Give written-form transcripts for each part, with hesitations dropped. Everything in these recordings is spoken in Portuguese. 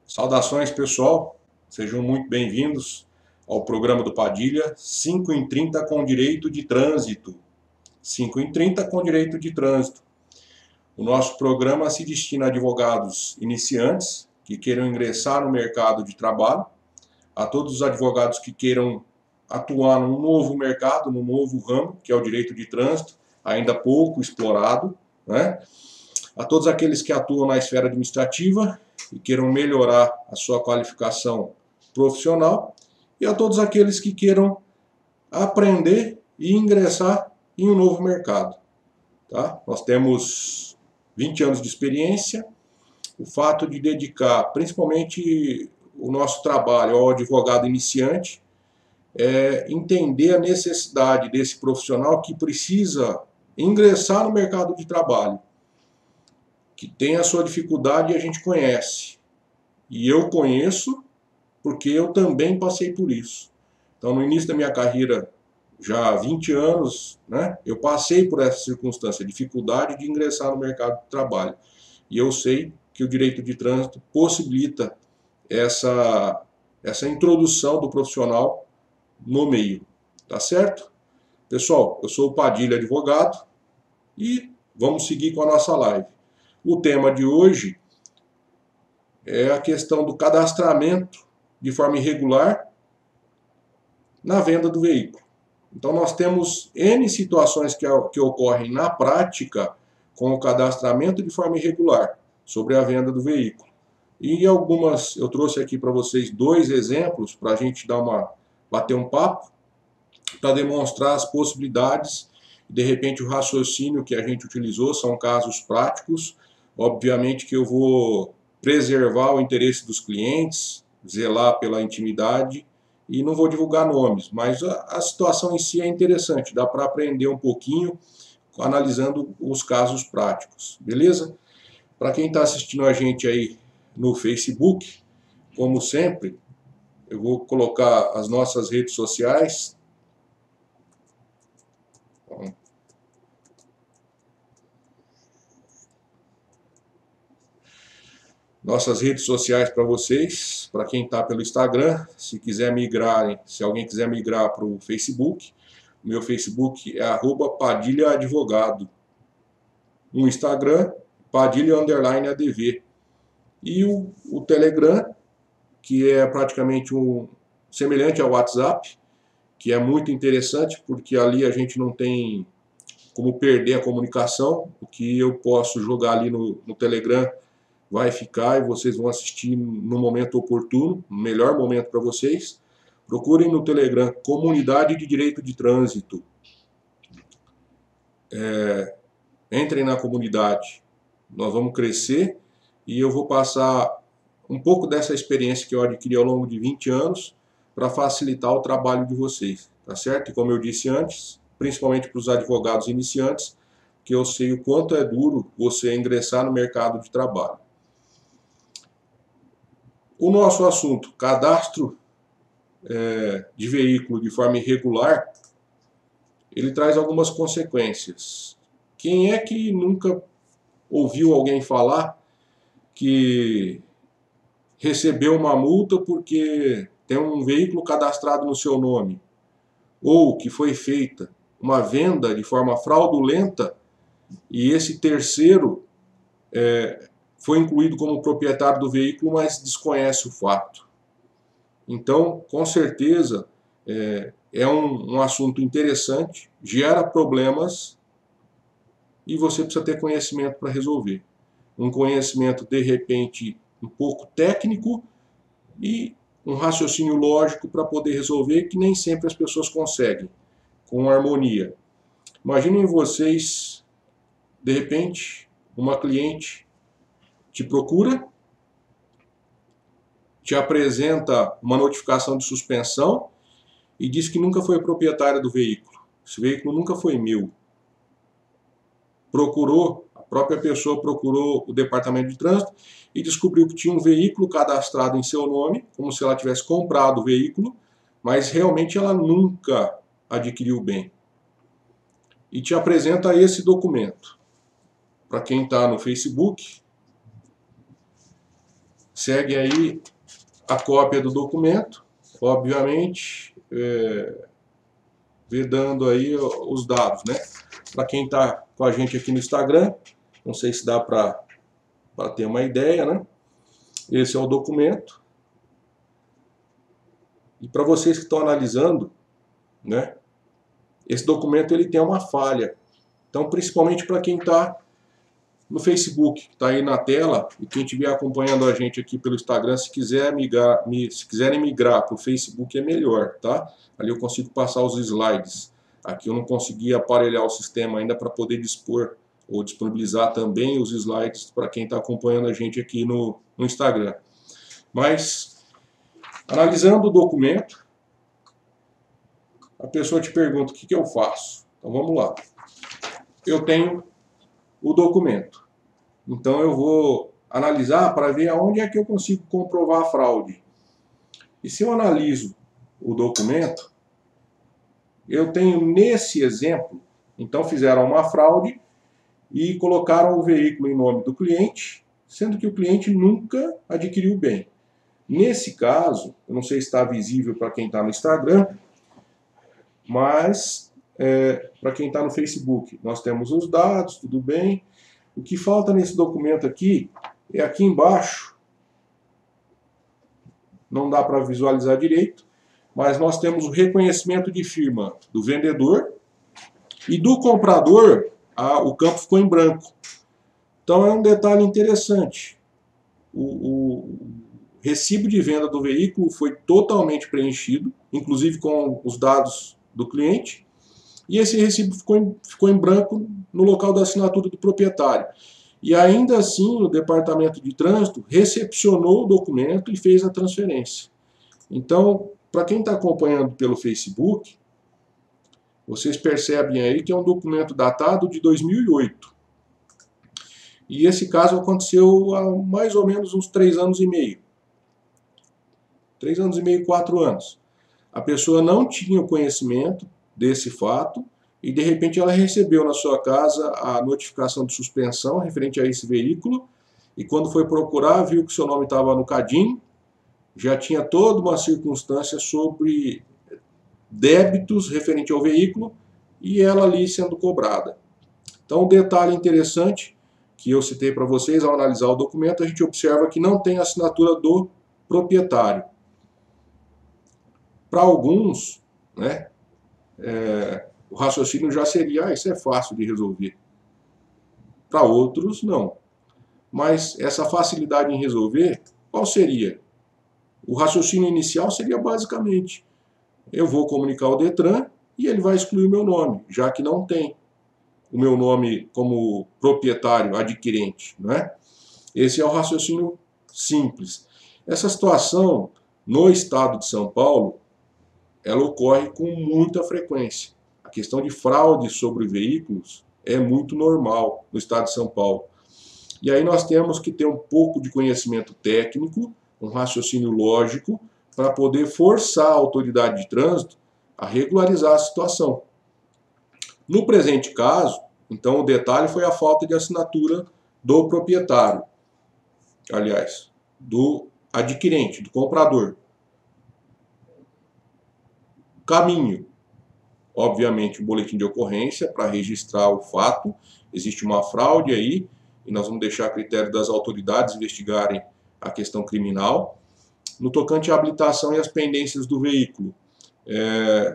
Saudações, pessoal. Sejam muito bem-vindos ao programa do Padilha 5 em 30 com direito de trânsito. 5 em 30 com direito de trânsito. O nosso programa se destina a advogados iniciantes que queiram ingressar no mercado de trabalho, a todos os advogados que queiram atuar num novo mercado, num novo ramo, que é o direito de trânsito, ainda pouco explorado, né? A todos aqueles que atuam na esfera administrativa e queiram melhorar a sua qualificação profissional, e a todos aqueles que queiram aprender e ingressar em um novo mercado. Tá? Nós temos 20 anos de experiência. O fato de dedicar principalmente o nosso trabalho ao advogado iniciante é entender a necessidade desse profissional que precisa ingressar no mercado de trabalho, que tem a sua dificuldade e a gente conhece. E eu conheço porque eu também passei por isso. Então, no início da minha carreira, já há 20 anos, né, eu passei por essa circunstância, dificuldade de ingressar no mercado de trabalho. E eu sei que o direito de trânsito possibilita essa introdução do profissional no meio. Tá certo? Pessoal, eu sou o Padilha Advogado e vamos seguir com a nossa live. O tema de hoje é a questão do cadastramento de forma irregular na venda do veículo. Então nós temos N situações que ocorrem na prática com o cadastramento de forma irregular sobre a venda do veículo. E algumas, eu trouxe aqui para vocês 2 exemplos para a gente bater um papo, para demonstrar as possibilidades. De repente o raciocínio que a gente utilizou são casos práticos. Obviamente que eu vou preservar o interesse dos clientes, zelar pela intimidade e não vou divulgar nomes, mas a situação em si é interessante, dá para aprender um pouquinho analisando os casos práticos, beleza? Para quem está assistindo a gente aí no Facebook, como sempre, eu vou colocar as nossas redes sociais. Nossas redes sociais para vocês, para quem está pelo Instagram, se alguém quiser migrar para o Facebook, o meu Facebook é @padilhaadvogado. No Instagram, Padilha_ADV. E o Telegram, que é praticamente semelhante ao WhatsApp, que é muito interessante, porque ali a gente não tem como perder a comunicação. O que eu posso jogar ali no Telegram vai ficar e vocês vão assistir no momento oportuno, no melhor momento para vocês. Procurem no Telegram Comunidade de Direito de Trânsito. Entrem na comunidade, nós vamos crescer e eu vou passar um pouco dessa experiência que eu adquiri ao longo de 20 anos para facilitar o trabalho de vocês, tá certo? E como eu disse antes, principalmente para os advogados iniciantes, que eu sei o quanto é duro você ingressar no mercado de trabalho. O nosso assunto, cadastro de veículo de forma irregular, ele traz algumas consequências. Quem é que nunca ouviu alguém falar que recebeu uma multa porque tem um veículo cadastrado no seu nome? Ou que foi feita uma venda de forma fraudulenta e esse terceiro foi incluído como proprietário do veículo, mas desconhece o fato. Então, com certeza, é um assunto interessante, gera problemas e você precisa ter conhecimento para resolver. Um conhecimento, de repente, um pouco técnico e um raciocínio lógico para poder resolver, que nem sempre as pessoas conseguem, com harmonia. Imaginem vocês, de repente, uma cliente te procura, te apresenta uma notificação de suspensão e diz que nunca foi proprietária do veículo. Esse veículo nunca foi meu. A própria pessoa procurou o departamento de trânsito e descobriu que tinha um veículo cadastrado em seu nome, como se ela tivesse comprado o veículo, mas realmente ela nunca adquiriu o bem. E te apresenta esse documento. Para quem está no Facebook, Segue aí a cópia do documento, obviamente, vedando aí os dados, né? Para quem está com a gente aqui no Instagram, não sei se dá para ter uma ideia, né? Esse é o documento. E para vocês que estão analisando, né? Esse documento ele tem uma falha. Então, principalmente para quem está no Facebook, que está aí na tela, e quem estiver acompanhando a gente aqui pelo Instagram, se quiserem migrar para o Facebook é melhor, tá? Ali eu consigo passar os slides. Aqui eu não consegui aparelhar o sistema ainda para poder dispor ou disponibilizar também os slides para quem está acompanhando a gente aqui no Instagram. Mas, analisando o documento, a pessoa te pergunta o que eu faço. Então vamos lá. Eu tenho o documento. Então eu vou analisar para ver aonde é que eu consigo comprovar a fraude. E se eu analiso o documento, eu tenho nesse exemplo, então fizeram uma fraude e colocaram o veículo em nome do cliente, sendo que o cliente nunca adquiriu o bem. Nesse caso, eu não sei se está visível para quem está no Instagram, mas para quem está no Facebook, nós temos os dados, tudo bem. O que falta nesse documento aqui é aqui embaixo, não dá para visualizar direito, mas nós temos o reconhecimento de firma do vendedor e do comprador, o campo ficou em branco. Então é um detalhe interessante. O recibo de venda do veículo foi totalmente preenchido, inclusive com os dados do cliente, e esse recibo ficou em branco no local da assinatura do proprietário. E ainda assim, o departamento de trânsito recepcionou o documento e fez a transferência. Então, para quem está acompanhando pelo Facebook, vocês percebem aí que é um documento datado de 2008. E esse caso aconteceu há mais ou menos uns 3 anos e meio. 3 anos e meio, 4 anos. A pessoa não tinha o conhecimento desse fato e de repente ela recebeu na sua casa a notificação de suspensão referente a esse veículo e quando foi procurar viu que seu nome estava no CADIM, já tinha toda uma circunstância sobre débitos referente ao veículo e ela ali sendo cobrada. Então um detalhe interessante que eu citei para vocês ao analisar o documento, a gente observa que não tem assinatura do proprietário. Para alguns, né, o raciocínio já seria, isso é fácil de resolver. Para outros, não. Mas essa facilidade em resolver, qual seria? O raciocínio inicial seria basicamente, eu vou comunicar ao Detran e ele vai excluir o meu nome, já que não tem o meu nome como proprietário, adquirente, não é? Esse é o raciocínio simples. Essa situação, no estado de São Paulo, ela ocorre com muita frequência. A questão de fraude sobre veículos é muito normal no estado de São Paulo. E aí nós temos que ter um pouco de conhecimento técnico, um raciocínio lógico, para poder forçar a autoridade de trânsito a regularizar a situação. No presente caso, então o detalhe foi a falta de assinatura do proprietário, aliás, do adquirente, do comprador. Caminho, obviamente, o boletim de ocorrência para registrar o fato, existe uma fraude aí, e nós vamos deixar a critério das autoridades investigarem a questão criminal. No tocante à habilitação e as pendências do veículo,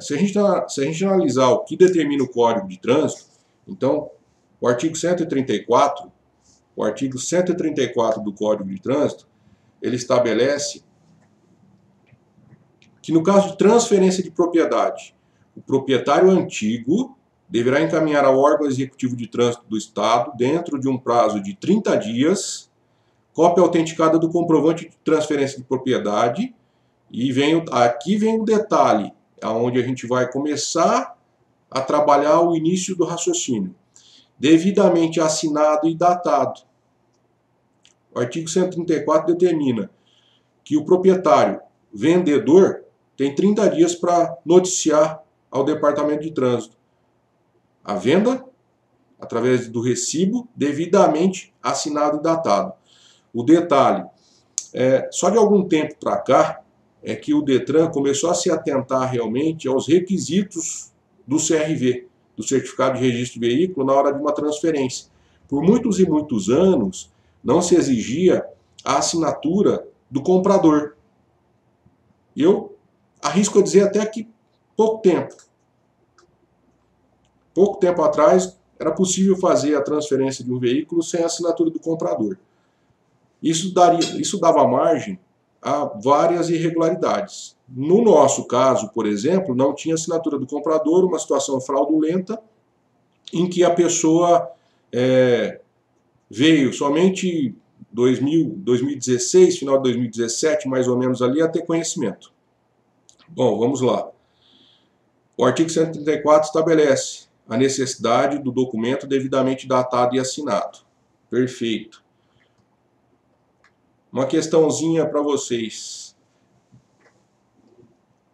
se a gente analisar o que determina o Código de Trânsito, então, o artigo 134 do Código de Trânsito, ele estabelece que no caso de transferência de propriedade, o proprietário antigo deverá encaminhar ao órgão executivo de trânsito do Estado, dentro de um prazo de 30 dias, cópia autenticada do comprovante de transferência de propriedade, e aqui vem o detalhe, onde a gente vai começar a trabalhar o início do raciocínio. Devidamente assinado e datado. O artigo 134 determina que o proprietário vendedor tem 30 dias para noticiar ao Departamento de Trânsito a venda através do recibo devidamente assinado e datado. O detalhe, Só de algum tempo para cá é que o Detran começou a se atentar realmente aos requisitos do CRV, do Certificado de Registro de Veículo, na hora de uma transferência. Por muitos e muitos anos, não se exigia a assinatura do comprador. Eu arrisco a dizer até que pouco tempo atrás, era possível fazer a transferência de um veículo sem a assinatura do comprador. Isso dava margem a várias irregularidades. No nosso caso, por exemplo, não tinha assinatura do comprador, uma situação fraudulenta, em que a pessoa veio somente 2016, final de 2017, mais ou menos ali, a ter conhecimento. Bom, vamos lá. O artigo 134 estabelece a necessidade do documento devidamente datado e assinado. Perfeito. Uma questãozinha para vocês.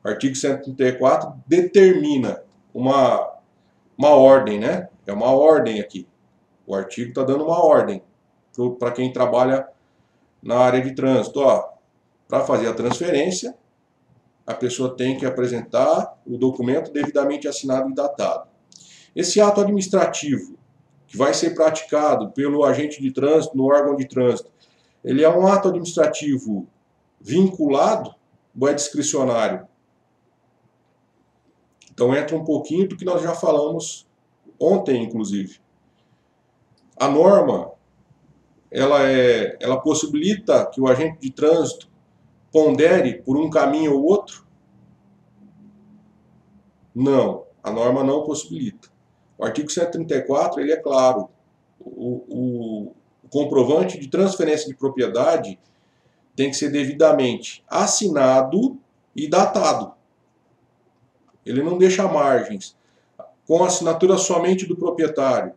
O artigo 134 determina uma ordem, né? É uma ordem aqui. O artigo está dando uma ordem para quem trabalha na área de trânsito. Para fazer a transferência, a pessoa tem que apresentar o documento devidamente assinado e datado. Esse ato administrativo, que vai ser praticado pelo agente de trânsito no órgão de trânsito, ele é um ato administrativo vinculado ou é discricionário? Então entra um pouquinho do que nós já falamos ontem, inclusive. A norma, ela possibilita que o agente de trânsito pondere por um caminho ou outro? Não, a norma não possibilita. O artigo 134, ele é claro. O comprovante de transferência de propriedade tem que ser devidamente assinado e datado. Ele não deixa margens. Com assinatura somente do proprietário,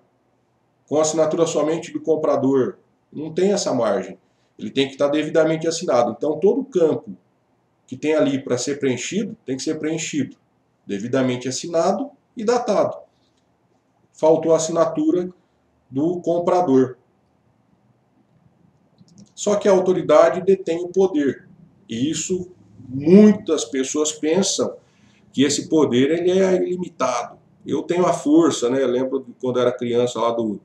com assinatura somente do comprador. Não tem essa margem. Ele tem que estar devidamente assinado. Então, todo o campo que tem ali para ser preenchido, tem que ser preenchido. Devidamente assinado e datado. Faltou a assinatura do comprador. Só que a autoridade detém o poder. E isso, muitas pessoas pensam que esse poder ele é ilimitado. Eu tenho a força, né? Eu lembro de quando era criança lá do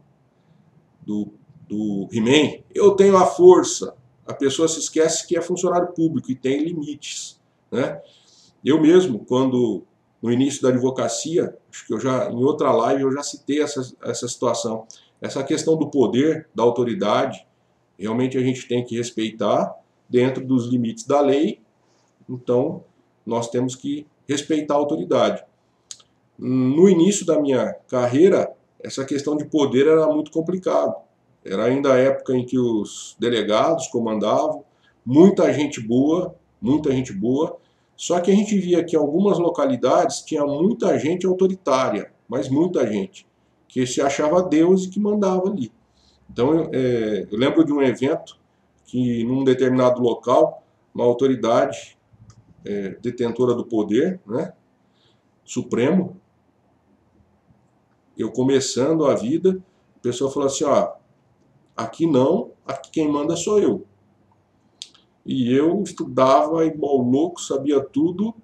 He-Man. Eu tenho a força. A pessoa se esquece que é funcionário público e tem limites, né? Eu mesmo, quando no início da advocacia, acho que em outra live eu já citei essa situação. Essa questão do poder, da autoridade, realmente a gente tem que respeitar dentro dos limites da lei. Então, nós temos que respeitar a autoridade. No início da minha carreira, essa questão de poder era muito complicado. Era ainda a época em que os delegados comandavam, muita gente boa, só que a gente via que em algumas localidades tinha muita gente autoritária, mas muita gente, que se achava Deus e que mandava ali. Então, eu lembro de um evento que, num determinado local, uma autoridade detentora do poder, né, supremo, eu começando a vida, a pessoa falou assim, aqui não, aqui quem manda sou eu. E eu estudava igual louco, sabia tudo,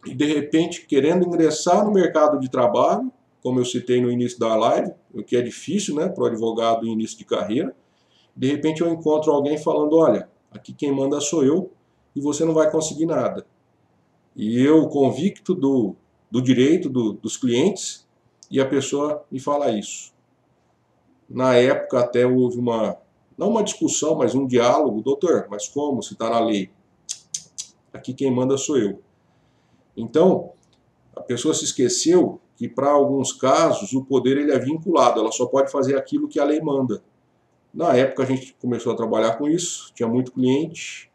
e de repente, querendo ingressar no mercado de trabalho, como eu citei no início da live, o que é difícil, né, para o advogado em início de carreira, de repente eu encontro alguém falando, olha, aqui quem manda sou eu, e você não vai conseguir nada. E eu, convicto do direito dos clientes, e a pessoa me fala isso. Na época até houve não uma discussão, mas um diálogo. Doutor, mas como? Se está na lei. Aqui quem manda sou eu. Então, a pessoa se esqueceu que para alguns casos o poder ele é vinculado. Ela só pode fazer aquilo que a lei manda. Na época a gente começou a trabalhar com isso. Tinha muito cliente.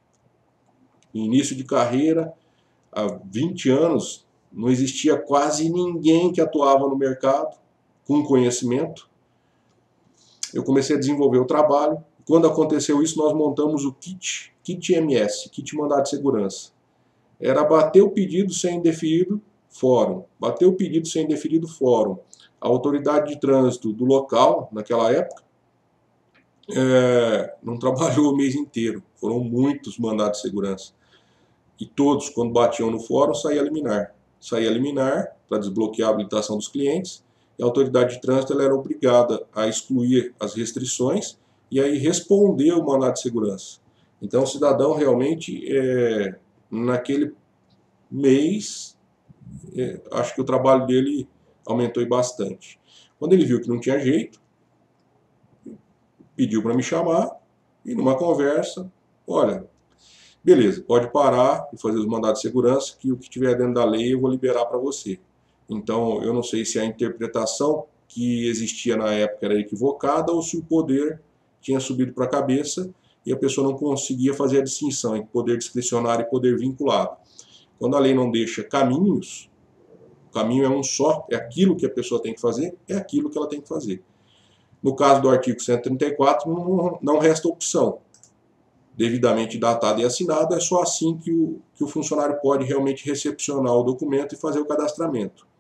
Início de carreira, há 20 anos, não existia quase ninguém que atuava no mercado com conhecimento. Eu comecei a desenvolver o trabalho. Quando aconteceu isso, nós montamos o kit MS, kit mandado de segurança. Era bater o pedido sem indeferido, fórum. Bater o pedido sem indeferido, fórum. A autoridade de trânsito do local, naquela época, não trabalhou o mês inteiro. Foram muitos mandados de segurança. E todos, quando batiam no fórum, saía liminar. Saía liminar para desbloquear a habilitação dos clientes, e a autoridade de trânsito ela era obrigada a excluir as restrições e aí responder o mandado de segurança. Então o cidadão realmente, naquele mês, acho que o trabalho dele aumentou bastante. Quando ele viu que não tinha jeito, pediu para me chamar e numa conversa, olha, beleza, pode parar e fazer os mandados de segurança, que o que tiver dentro da lei eu vou liberar para você. Então, eu não sei se a interpretação que existia na época era equivocada ou se o poder tinha subido para a cabeça e a pessoa não conseguia fazer a distinção entre poder discricionário e poder vinculado. Quando a lei não deixa caminhos, o caminho é um só, é aquilo que a pessoa tem que fazer, é aquilo que ela tem que fazer. No caso do artigo 134, não resta opção. Devidamente datado e assinado, é só assim que o funcionário pode realmente recepcionar o documento e fazer o cadastramento.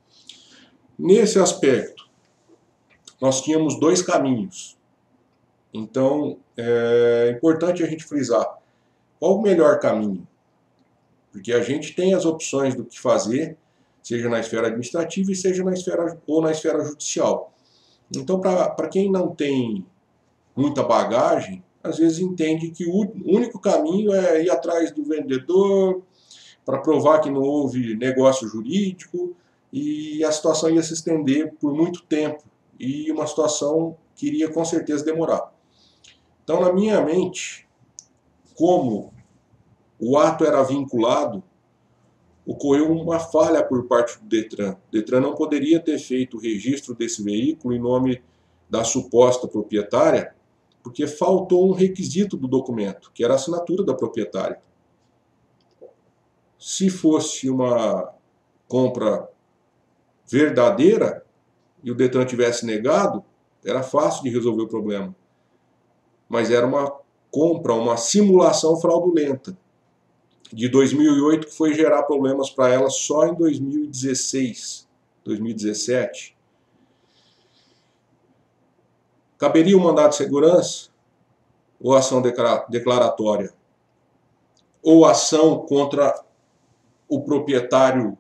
Nesse aspecto, nós tínhamos dois caminhos. Então, é importante a gente frisar qual o melhor caminho. Porque a gente tem as opções do que fazer, seja na esfera administrativa e seja na esfera judicial. Então, para quem não tem muita bagagem, às vezes entende que o único caminho é ir atrás do vendedor para provar que não houve negócio jurídico, e a situação ia se estender por muito tempo e uma situação que iria com certeza demorar. Então, na minha mente, como o ato era vinculado, ocorreu uma falha por parte do Detran. O Detran não poderia ter feito o registro desse veículo em nome da suposta proprietária, porque faltou um requisito do documento, que era a assinatura da proprietária. Se fosse uma compra verdadeira e o Detran tivesse negado, era fácil de resolver o problema. Mas era uma compra, uma simulação fraudulenta de 2008 que foi gerar problemas para ela só em 2016, 2017. Caberia um mandado de segurança ou ação declaratória? Ou ação contra o proprietário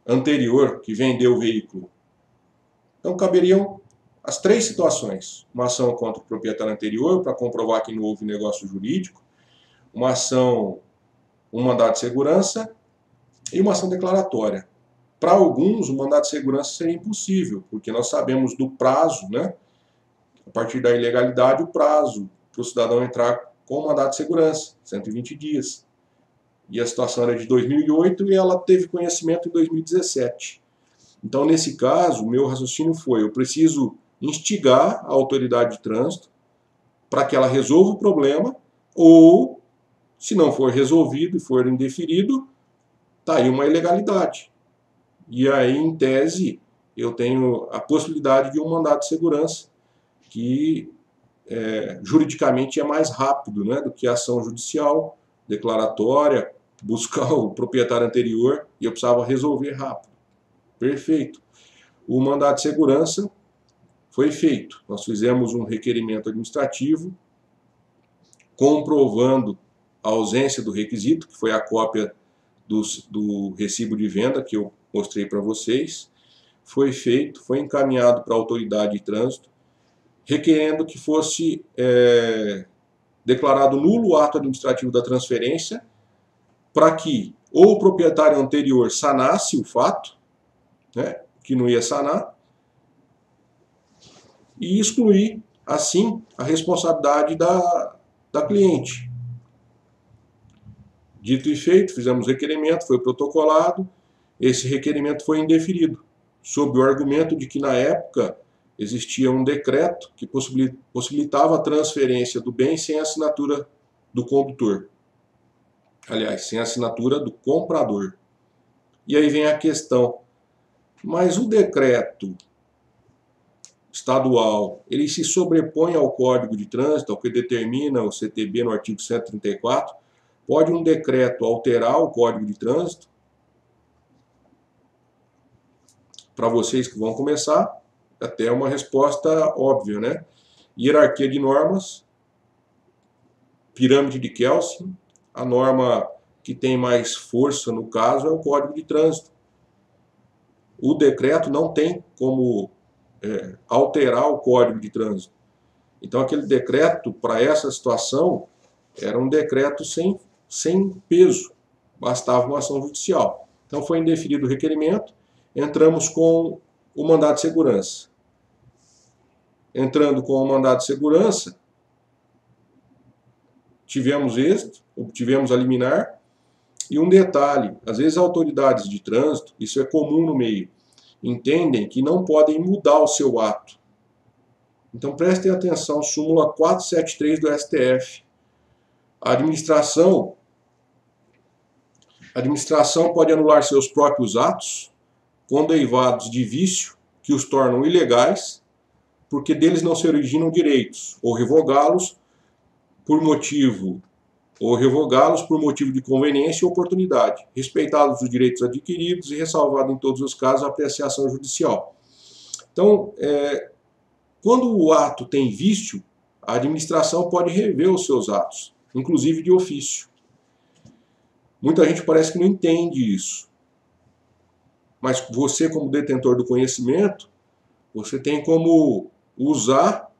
anterior que vendeu o veículo? Então caberiam as três situações: uma ação contra o proprietário anterior para comprovar que não houve negócio jurídico, uma ação, um mandado de segurança e uma ação declaratória. Para alguns, o mandado de segurança seria impossível, porque nós sabemos do prazo, né? A partir da ilegalidade, o prazo para o cidadão entrar com o mandado de segurança, 120 dias. E a situação era de 2008 e ela teve conhecimento em 2017. Então, nesse caso, o meu raciocínio foi: eu preciso instigar a autoridade de trânsito para que ela resolva o problema, ou, se não for resolvido e for indeferido, está aí uma ilegalidade. E aí, em tese, eu tenho a possibilidade de um mandado de segurança, que juridicamente é mais rápido, né, do que a ação judicial, declaratória, buscar o proprietário anterior, e eu precisava resolver rápido. Perfeito. O mandado de segurança foi feito. Nós fizemos um requerimento administrativo comprovando a ausência do requisito, que foi a cópia do recibo de venda que eu mostrei para vocês. Foi feito, foi encaminhado para a autoridade de trânsito, requerendo que fosse declarado nulo o ato administrativo da transferência, para que ou o proprietário anterior sanasse o fato, né, que não ia sanar, e excluir, assim, a responsabilidade da cliente. Dito e feito, fizemos requerimento, foi protocolado, esse requerimento foi indeferido, sob o argumento de que, na época, existia um decreto que possibilitava a transferência do bem sem a assinatura do condutor. Aliás, sem a assinatura do comprador. E aí vem a questão: mas o decreto estadual, ele se sobrepõe ao Código de Trânsito, ao que determina o CTB no artigo 134? Pode um decreto alterar o Código de Trânsito? Para vocês que vão começar, até uma resposta óbvia, né? Hierarquia de normas, pirâmide de Kelsen. A norma que tem mais força no caso é o Código de Trânsito. O decreto não tem como alterar o Código de Trânsito. Então, aquele decreto, para essa situação, era um decreto sem peso, bastava uma ação judicial. Então, foi indeferido o requerimento, entramos com o mandado de segurança. Entrando com o mandado de segurança, tivemos êxito, obtivemos a liminar. E um detalhe, às vezes autoridades de trânsito, isso é comum no meio, entendem que não podem mudar o seu ato. Então prestem atenção, súmula 473 do STF. A administração pode anular seus próprios atos, condeivados de vício, que os tornam ilegais, porque deles não se originam direitos, ou revogá-los por motivo de conveniência e oportunidade, respeitados os direitos adquiridos e ressalvado em todos os casos a apreciação judicial. Então, quando o ato tem vício, a administração pode rever os seus atos, inclusive de ofício. Muita gente parece que não entende isso. Mas você, como detentor do conhecimento, você tem como usar,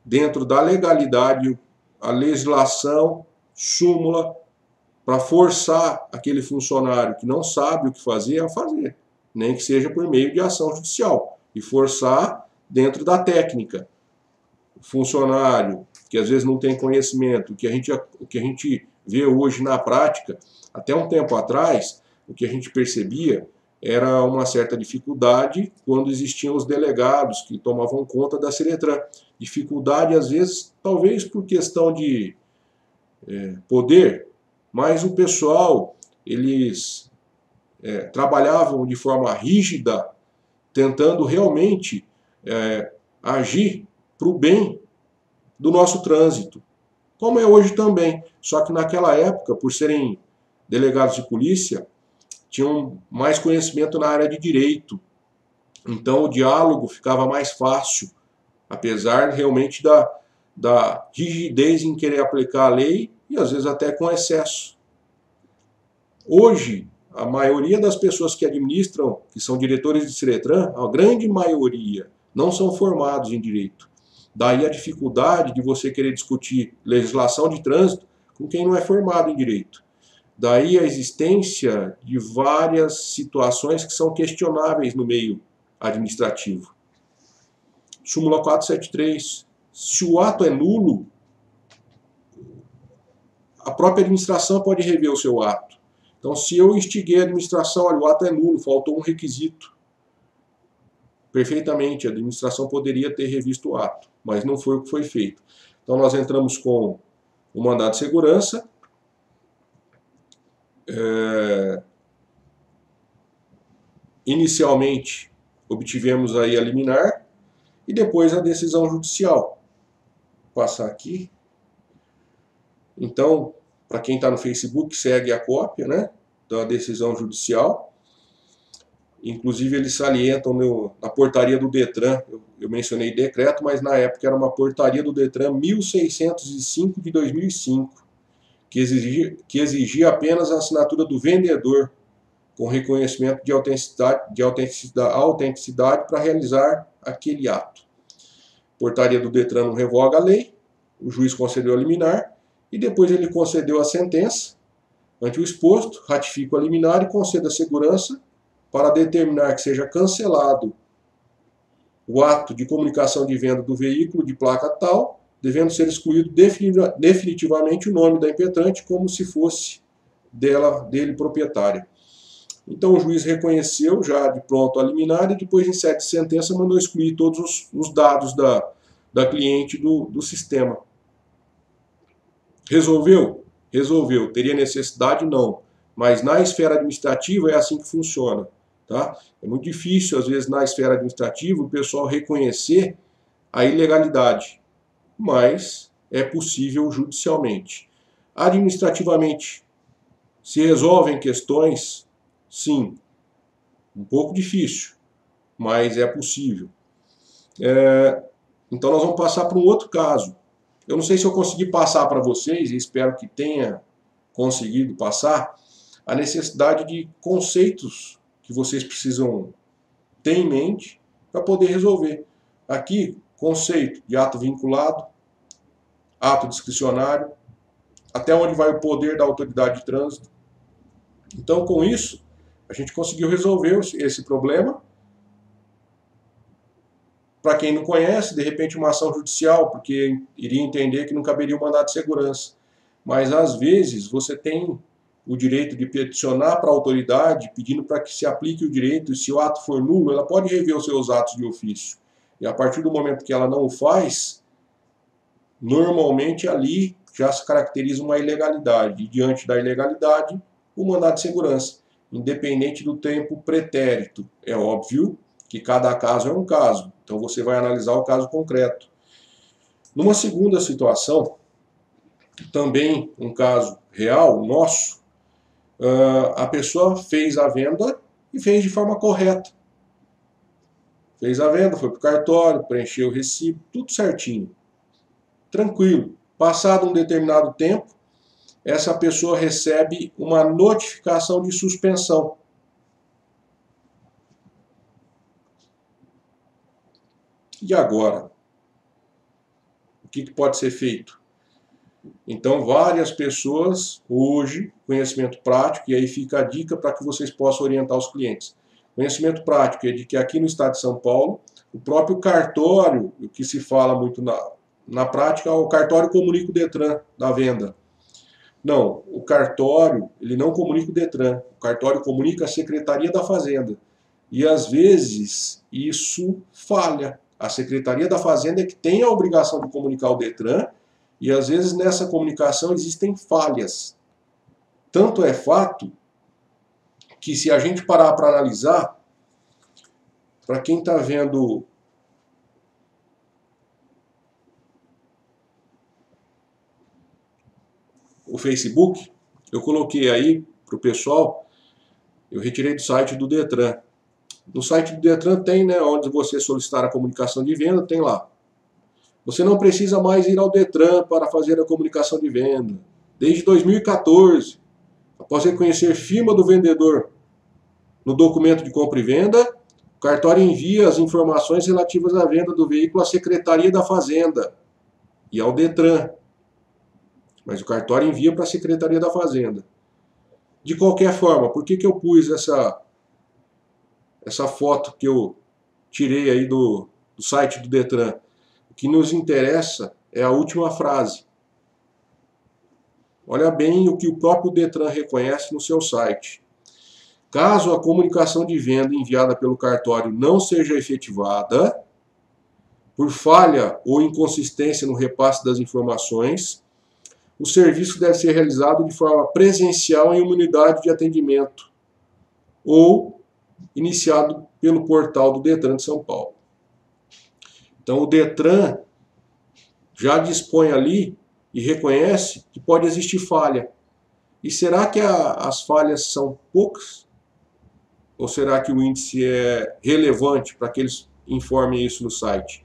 dentro da legalidade, a legislação, súmula, para forçar aquele funcionário que não sabe o que fazer a fazer, nem que seja por meio de ação judicial, e forçar dentro da técnica. O funcionário que às vezes não tem conhecimento, o que a gente vê hoje na prática, até um tempo atrás, o que a gente percebia era uma certa dificuldade quando existiam os delegados que tomavam conta da Ciretran. Dificuldade, às vezes, talvez por questão de poder, mas o pessoal, eles trabalhavam de forma rígida, tentando realmente agir para o bem do nosso trânsito, como é hoje também. Só que naquela época, por serem delegados de polícia, tinham mais conhecimento na área de direito. Então o diálogo ficava mais fácil, apesar realmente da rigidez em querer aplicar a lei e às vezes até com excesso. Hoje, a maioria das pessoas que administram, que são diretores de Ciretran, a grande maioria, não são formados em direito. Daí a dificuldade de você querer discutir legislação de trânsito com quem não é formado em direito. Daí a existência de várias situações que são questionáveis no meio administrativo. Súmula 473. Se o ato é nulo, a própria administração pode rever o seu ato. Então, se eu instiguei a administração, olha, o ato é nulo, faltou um requisito. Perfeitamente, a administração poderia ter revisto o ato, mas não foi o que foi feito. Então, nós entramos com o mandado de segurança. Inicialmente obtivemos aí a liminar e depois a decisão judicial. Vou passar aqui. Então, para quem está no Facebook, segue a cópia, né, da decisão judicial. Inclusive eles salientam na portaria do Detran, eu mencionei decreto, mas na época era uma portaria do Detran 1605 de 2005. Que exigia apenas a assinatura do vendedor, com reconhecimento de autenticidade para realizar aquele ato. Portaria do Detran não revoga a lei, o juiz concedeu a liminar, e depois ele concedeu a sentença. Ante o exposto, ratifica a liminar e concede a segurança para determinar que seja cancelado o ato de comunicação de venda do veículo de placa tal, devendo ser excluído definitivamente o nome da impetrante como se fosse dele proprietária. Então o juiz reconheceu já de pronto a liminar e depois em sede de sentença mandou excluir todos os dados da cliente do sistema. Resolveu? Resolveu. Teria necessidade? Não. Mas na esfera administrativa é assim que funciona. Tá? É muito difícil, às vezes, na esfera administrativa, o pessoal reconhecer a ilegalidade. Mas é possível judicialmente. Administrativamente, se resolvem questões, sim, um pouco difícil, mas é possível. Então nós vamos passar para um outro caso. Eu não sei se eu consegui passar para vocês, e espero que tenha conseguido passar, a necessidade de conceitos que vocês precisam ter em mente para poder resolver. Aqui, conceito de ato vinculado, ato discricionário, até onde vai o poder da autoridade de trânsito. Então, com isso, a gente conseguiu resolver esse problema. Para quem não conhece, de repente uma ação judicial, porque iria entender que não caberia um mandado de segurança. Mas, às vezes, você tem o direito de peticionar para a autoridade, pedindo para que se aplique o direito, e se o ato for nulo, ela pode rever os seus atos de ofício. E a partir do momento que ela não o faz, normalmente ali já se caracteriza uma ilegalidade. E diante da ilegalidade, o mandado de segurança, independente do tempo pretérito. É óbvio que cada caso é um caso, então você vai analisar o caso concreto. Numa segunda situação, também um caso real, nosso, a pessoa fez a venda e fez de forma correta. Fez a venda, foi para o cartório, preencheu o recibo, tudo certinho. Tranquilo. Passado um determinado tempo, essa pessoa recebe uma notificação de suspensão. E agora? O que pode ser feito? Então, várias pessoas, hoje, conhecimento prático, e aí fica a dica para que vocês possam orientar os clientes. Conhecimento prático é de que aqui no estado de São Paulo, o próprio cartório, o que se fala muito na prática, o cartório comunica o Detran da venda. Não, o cartório, ele não comunica o Detran, o cartório comunica a Secretaria da Fazenda. E às vezes isso falha. A Secretaria da Fazenda é que tem a obrigação de comunicar o Detran, e às vezes nessa comunicação existem falhas. Tanto é fato que se a gente parar para analisar, para quem está vendo o Facebook, eu coloquei aí para o pessoal, eu retirei do site do Detran. No site do Detran tem, né, onde você solicitar a comunicação de venda, tem lá. Você não precisa mais ir ao Detran para fazer a comunicação de venda. Desde 2014, após reconhecer firma do vendedor no documento de compra e venda, o cartório envia as informações relativas à venda do veículo à Secretaria da Fazenda e ao Detran. Mas o cartório envia para a Secretaria da Fazenda. De qualquer forma, por que eu pus essa foto que eu tirei aí do site do Detran? O que nos interessa é a última frase. Olha bem o que o próprio Detran reconhece no seu site. Caso a comunicação de venda enviada pelo cartório não seja efetivada, por falha ou inconsistência no repasse das informações, o serviço deve ser realizado de forma presencial em uma unidade de atendimento ou iniciado pelo portal do Detran de São Paulo. Então o Detran já dispõe ali e reconhece que pode existir falha. E será que as falhas são poucas? Ou será que o índice é relevante para que eles informem isso no site?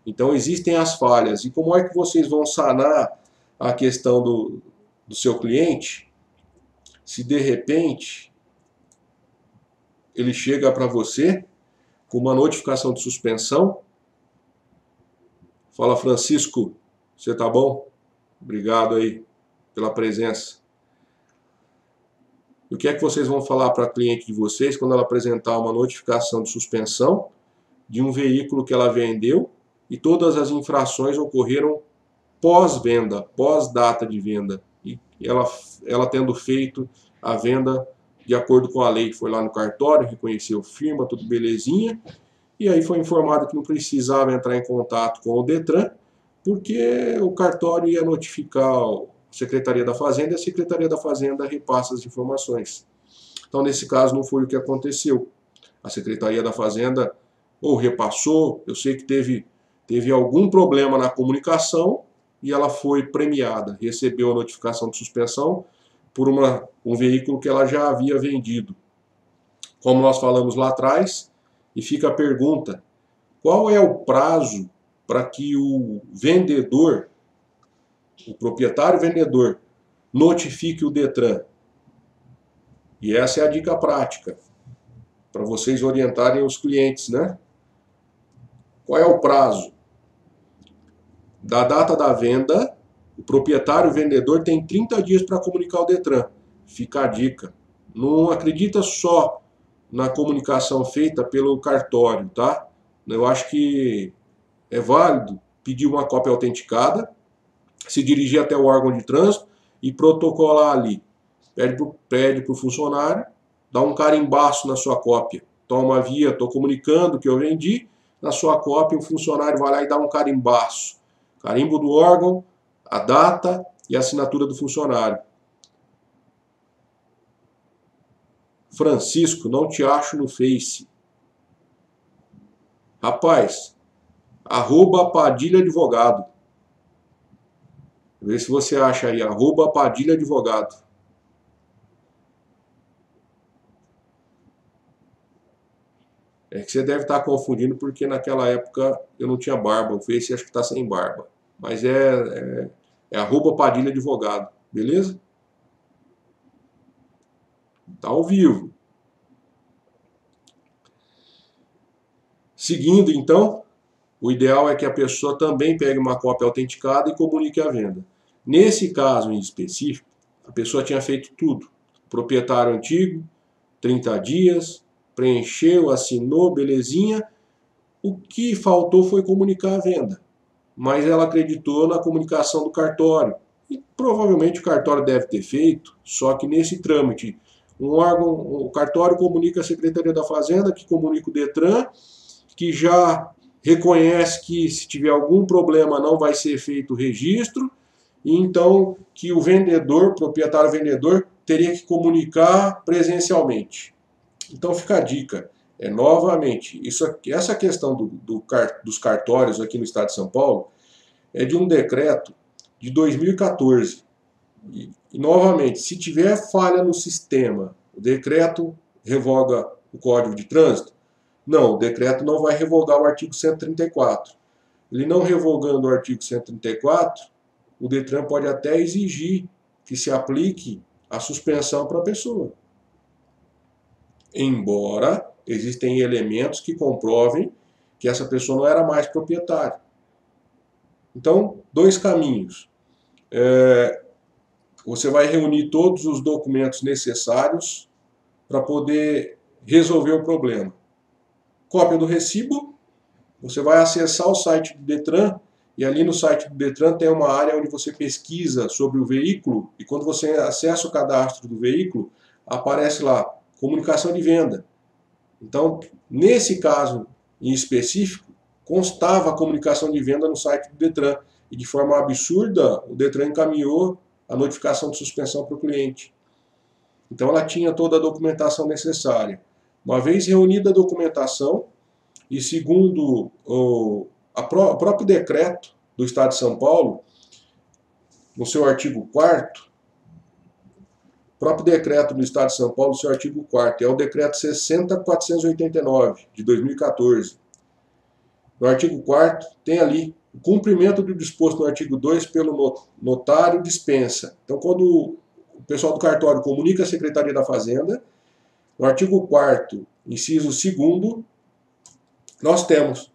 Então existem as falhas. E como é que vocês vão sanar a questão do seu cliente se de repente ele chega para você com uma notificação de suspensão? Fala, Francisco, você tá bom? Obrigado aí pela presença. E o que é que vocês vão falar para a cliente de vocês quando ela apresentar uma notificação de suspensão de um veículo que ela vendeu e todas as infrações ocorreram pós-venda, pós-data de venda, e ela tendo feito a venda de acordo com a lei? Foi lá no cartório, reconheceu firma, tudo belezinha, e aí foi informado que não precisava entrar em contato com o Detran, porque o cartório ia notificar a Secretaria da Fazenda, e a Secretaria da Fazenda repassa as informações. Então, nesse caso, não foi o que aconteceu. A Secretaria da Fazenda ou repassou, eu sei que teve algum problema na comunicação e ela foi premiada, recebeu a notificação de suspensão por um veículo que ela já havia vendido. Como nós falamos lá atrás, e fica a pergunta: qual é o prazo para que o vendedor, o proprietário vendedor, notifique o Detran. E essa é a dica prática, para vocês orientarem os clientes, né? Qual é o prazo? Da data da venda, o proprietário vendedor tem 30 dias para comunicar ao Detran. Fica a dica. Não acredita só na comunicação feita pelo cartório, tá? Eu acho que é válido pedir uma cópia autenticada, se dirigir até o órgão de trânsito e protocolar ali. Pede para o funcionário, dá um carimbaço na sua cópia. Toma via, estou comunicando que eu vendi, na sua cópia o funcionário vai lá e dá um carimbaço. Carimbo do órgão, a data e a assinatura do funcionário. Francisco, não te acho no Face. Rapaz, @Padilha Advogado. Vê se você acha aí, @Padilha Advogado. É que você deve estar confundindo porque naquela época eu não tinha barba. O Face acho que está sem barba. Mas é @Padilha Advogado. Beleza? Tá ao vivo. Seguindo então, o ideal é que a pessoa também pegue uma cópia autenticada e comunique a venda. Nesse caso em específico, a pessoa tinha feito tudo. Proprietário antigo, 30 dias, preencheu, assinou, belezinha. O que faltou foi comunicar a venda. Mas ela acreditou na comunicação do cartório. E provavelmente o cartório deve ter feito, só que nesse trâmite, o cartório comunica a Secretaria da Fazenda, que comunica o Detran, que já reconhece que se tiver algum problema não vai ser feito o registro, e então que o vendedor, proprietário vendedor, teria que comunicar presencialmente. Então fica a dica, novamente, essa questão dos cartórios aqui no estado de São Paulo é de um decreto de 2014. E novamente, se tiver falha no sistema, o decreto revoga o Código de Trânsito? Não, o decreto não vai revogar o artigo 134. Ele não revogando o artigo 134, o Detran pode até exigir que se aplique a suspensão para a pessoa. Embora existem elementos que comprovem que essa pessoa não era mais proprietária. Então, dois caminhos. Você vai reunir todos os documentos necessários para poder resolver o problema. Cópia do recibo, você vai acessar o site do Detran, e ali no site do Detran tem uma área onde você pesquisa sobre o veículo, e quando você acessa o cadastro do veículo, aparece lá, comunicação de venda. Então, nesse caso em específico, constava a comunicação de venda no site do Detran, e de forma absurda, o Detran encaminhou a notificação de suspensão para o cliente. Então ela tinha toda a documentação necessária. Uma vez reunida a documentação, e segundo o próprio decreto do Estado de São Paulo, no seu artigo 4º, o próprio decreto do Estado de São Paulo, no seu artigo 4º, é o decreto 60.489, de 2014. No artigo 4º, tem ali o cumprimento do disposto no artigo 2 pelo notário dispensa. Então, quando o pessoal do cartório comunica à Secretaria da Fazenda, no artigo 4º, inciso 2º, nós temos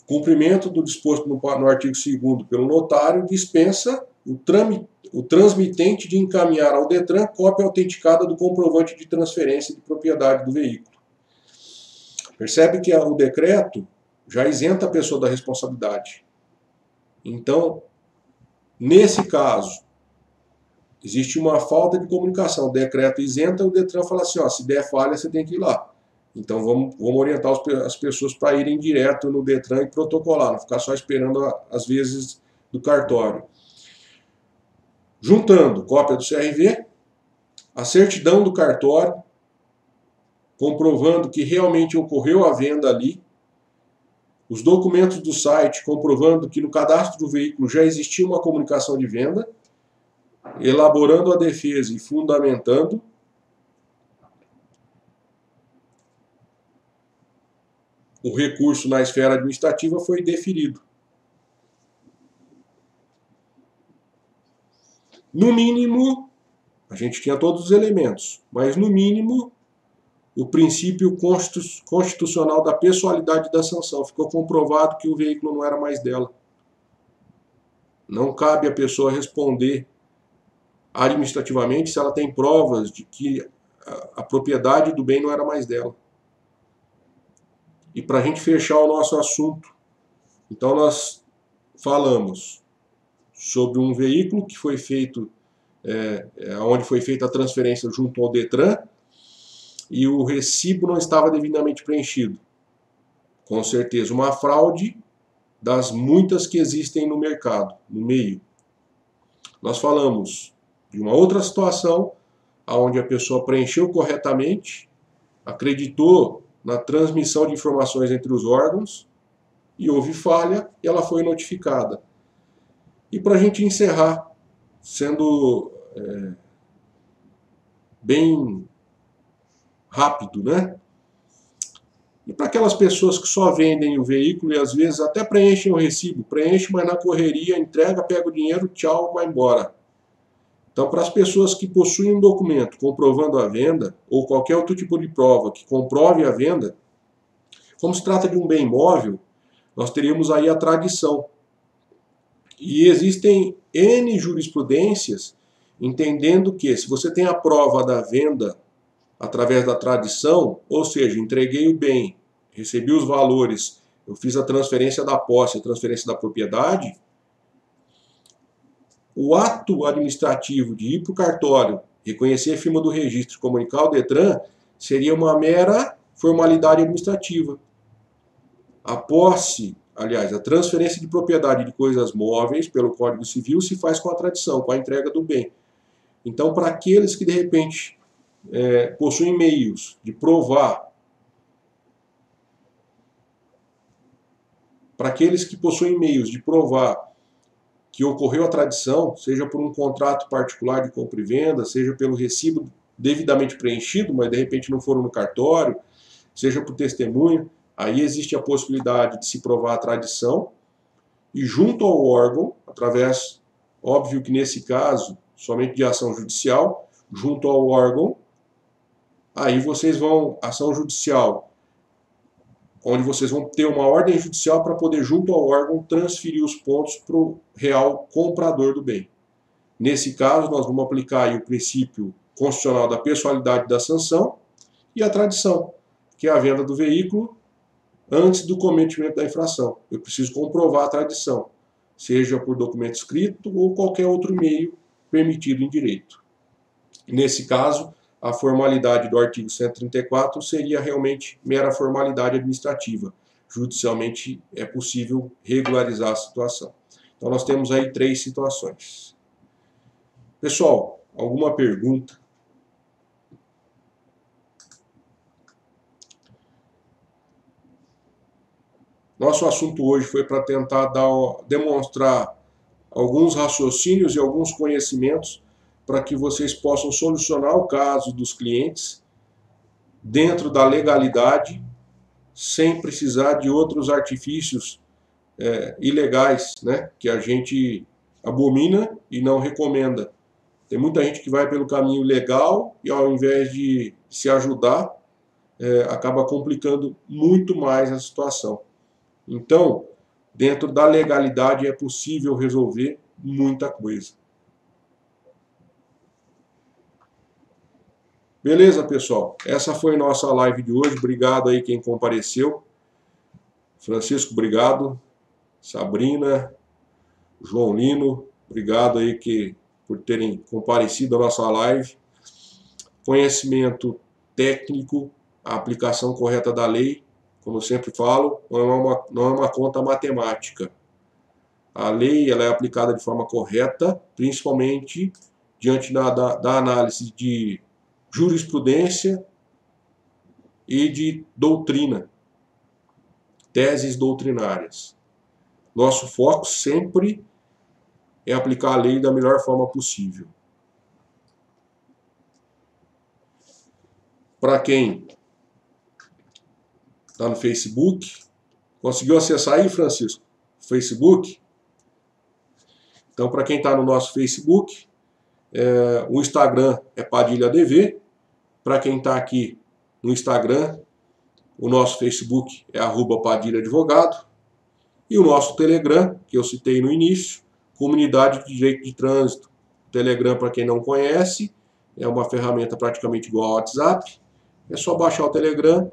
cumprimento do disposto no artigo 2º pelo notário, dispensa o transmitente de encaminhar ao Detran cópia autenticada do comprovante de transferência de propriedade do veículo. Percebe que o decreto já isenta a pessoa da responsabilidade. Então, nesse caso, existe uma falta de comunicação. O decreto isenta, o Detran fala assim, ó, se der falha, você tem que ir lá. Então, vamos orientar as pessoas para irem direto no Detran e protocolar, não ficar só esperando, às vezes, do cartório. Juntando cópia do CRV, a certidão do cartório, comprovando que realmente ocorreu a venda ali, os documentos do site comprovando que no cadastro do veículo já existia uma comunicação de venda, elaborando a defesa e fundamentando, o recurso na esfera administrativa foi deferido. No mínimo, a gente tinha todos os elementos, mas no mínimo, o princípio constitucional da pessoalidade da sanção. Ficou comprovado que o veículo não era mais dela. Não cabe a pessoa responder administrativamente se ela tem provas de que a propriedade do bem não era mais dela. E para a gente fechar o nosso assunto, então nós falamos sobre um veículo que foi feito, onde foi feita a transferência junto ao Detran, e o recibo não estava devidamente preenchido. Com certeza, uma fraude das muitas que existem no mercado, no meio. Nós falamos de uma outra situação, onde a pessoa preencheu corretamente, acreditou na transmissão de informações entre os órgãos, e houve falha, e ela foi notificada. E para a gente encerrar, sendo bem rápido, né? E para aquelas pessoas que só vendem o veículo e às vezes até preenchem o recibo, preenchem, mas na correria, entrega, pega o dinheiro, tchau, vai embora. Então, para as pessoas que possuem um documento comprovando a venda, ou qualquer outro tipo de prova que comprove a venda, como se trata de um bem imóvel, nós teríamos aí a tradição. E existem N jurisprudências entendendo que se você tem a prova da venda através da tradição, ou seja, entreguei o bem, recebi os valores, eu fiz a transferência da posse, a transferência da propriedade, o ato administrativo de ir para o cartório, reconhecer a firma do registro, comunicar ao Detran, seria uma mera formalidade administrativa. A posse, aliás, a transferência de propriedade de coisas móveis pelo Código Civil se faz com a tradição, com a entrega do bem. Então, para aqueles que de repente possuem meios de provar, que ocorreu a tradição, seja por um contrato particular de compra e venda, seja pelo recibo devidamente preenchido, mas de repente não foram no cartório, seja por testemunha, aí existe a possibilidade de se provar a tradição, e junto ao órgão, através, óbvio que nesse caso, somente de ação judicial, junto ao órgão, aí vocês vão, ação judicial, onde vocês vão ter uma ordem judicial para poder, junto ao órgão, transferir os pontos para o real comprador do bem. Nesse caso, nós vamos aplicar aí o princípio constitucional da pessoalidade da sanção e a tradição, que é a venda do veículo antes do cometimento da infração. Eu preciso comprovar a tradição, seja por documento escrito ou qualquer outro meio permitido em direito. Nesse caso, a formalidade do artigo 134 seria realmente mera formalidade administrativa. Judicialmente é possível regularizar a situação. Então nós temos aí 3 situações. Pessoal, alguma pergunta? Nosso assunto hoje foi para tentar demonstrar alguns raciocínios e alguns conhecimentos para que vocês possam solucionar o caso dos clientes dentro da legalidade, sem precisar de outros artifícios ilegais, né, que a gente abomina e não recomenda. Tem muita gente que vai pelo caminho legal e ao invés de se ajudar, acaba complicando muito mais a situação. Então, dentro da legalidade é possível resolver muita coisa. Beleza, pessoal? Essa foi nossa live de hoje. Obrigado aí quem compareceu. Francisco, obrigado. Sabrina, João Lino, obrigado aí por terem comparecido à nossa live. Conhecimento técnico, a aplicação correta da lei, como eu sempre falo, não é uma conta matemática. A lei ela é aplicada de forma correta, principalmente diante da análise de jurisprudência e de doutrina, teses doutrinárias. Nosso foco sempre é aplicar a lei da melhor forma possível. Para quem está no Facebook, conseguiu acessar aí, Francisco? Facebook? Então, para quem está no nosso Facebook, O Instagram é Padilha ADV. Para quem está aqui no Instagram, o nosso Facebook é @Padilha Advogado. E o nosso Telegram, que eu citei no início, Comunidade de Direito de Trânsito. Telegram, para quem não conhece, é uma ferramenta praticamente igual ao WhatsApp. É só baixar o Telegram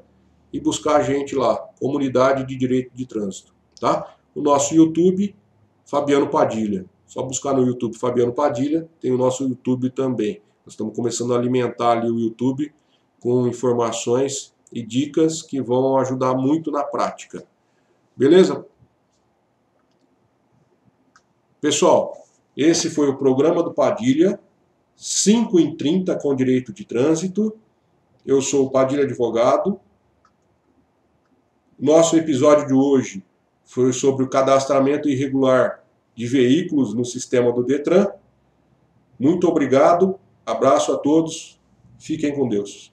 e buscar a gente lá, Comunidade de Direito de Trânsito. Tá? O nosso YouTube, Fabiano Padilha. Só buscar no YouTube Fabiano Padilha, tem o nosso YouTube também. Nós estamos começando a alimentar ali o YouTube com informações e dicas que vão ajudar muito na prática. Beleza? Pessoal, esse foi o programa do Padilha, 5h30 com direito de trânsito. Eu sou o Padilha Advogado. Nosso episódio de hoje foi sobre o cadastramento irregular de veículos no sistema do Detran. Muito obrigado, abraço a todos, fiquem com Deus.